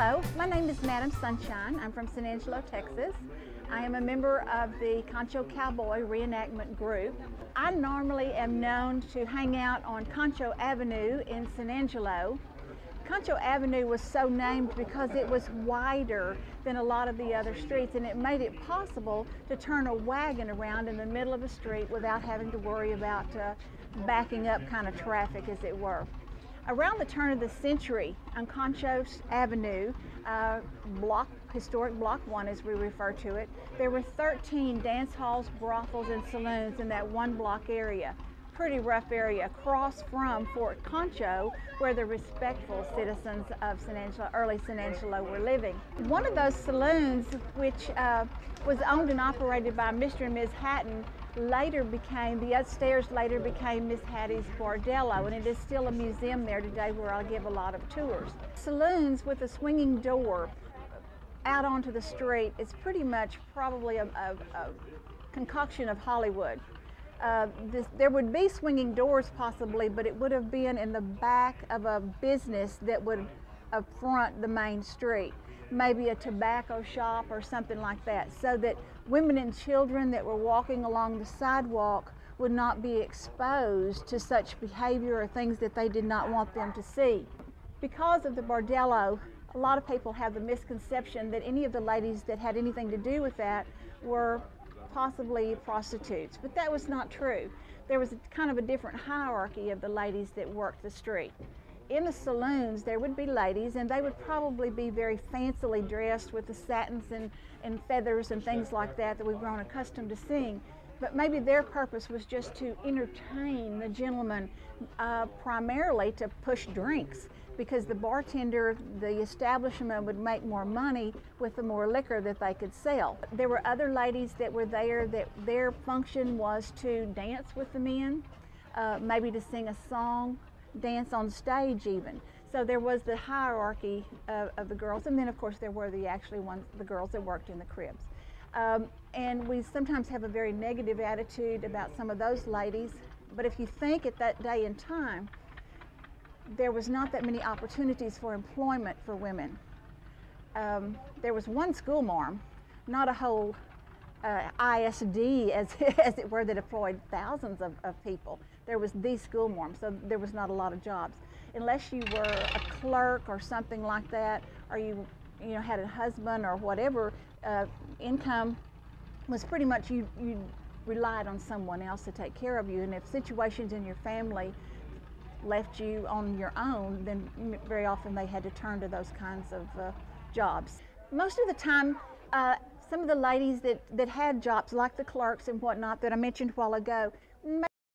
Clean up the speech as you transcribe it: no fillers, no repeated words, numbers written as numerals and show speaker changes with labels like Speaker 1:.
Speaker 1: Hello, my name is Madam Sunshine. I'm from San Angelo, Texas. I am a member of the Concho Cowboy Reenactment Group. I normally am known to hang out on Concho Avenue in San Angelo. Concho Avenue was so named because it was wider than a lot of the other streets, and it made it possible to turn a wagon around in the middle of the street without having to worry about backing up kind of traffic, as it were. Around the turn of the century on Concho Avenue, historic Block 1 as we refer to it, there were 13 dance halls, brothels, and saloons in that one block area. Pretty rough area across from Fort Concho, where the respectful citizens of San Angelo, early San Angelo, were living. One of those saloons, which was owned and operated by Mr. and Ms. Hatton, the upstairs later became Miss Hattie's Bordello, and it is still a museum there today where I'll give a lot of tours. Saloons with a swinging door out onto the street is pretty much probably a concoction of Hollywood. There would be swinging doors possibly, but it would have been in the back of a business that would front the main street, maybe a tobacco shop or something like that, so that women and children that were walking along the sidewalk would not be exposed to such behavior or things that they did not want them to see. Because of the bordello, a lot of people have the misconception that any of the ladies that had anything to do with that were possibly prostitutes, but that was not true. There was kind of a different hierarchy of the ladies that worked the street. In the saloons, there would be ladies, and they would probably be very fancily dressed with the satins and feathers and things like that we've grown accustomed to seeing. But maybe their purpose was just to entertain the gentlemen, primarily to push drinks, because the bartender, the establishment would make more money with the more liquor that they could sell. There were other ladies that were there that their function was to dance with the men, maybe to sing a song, dance on stage even. So there was the hierarchy of the girls, and then of course there were the girls that worked in the cribs. And we sometimes have a very negative attitude about some of those ladies, but if you think at that day and time, there was not that many opportunities for employment for women. There was one school marm, not a whole ISD, as it were, that employed thousands of people. There was the school marm, so there was not a lot of jobs. Unless you were a clerk or something like that, or you had a husband or whatever, income was pretty much you relied on someone else to take care of you. And if situations in your family left you on your own, then very often they had to turn to those kinds of jobs. Most of the time, some of the ladies that had jobs, like the clerks and whatnot that I mentioned a while ago,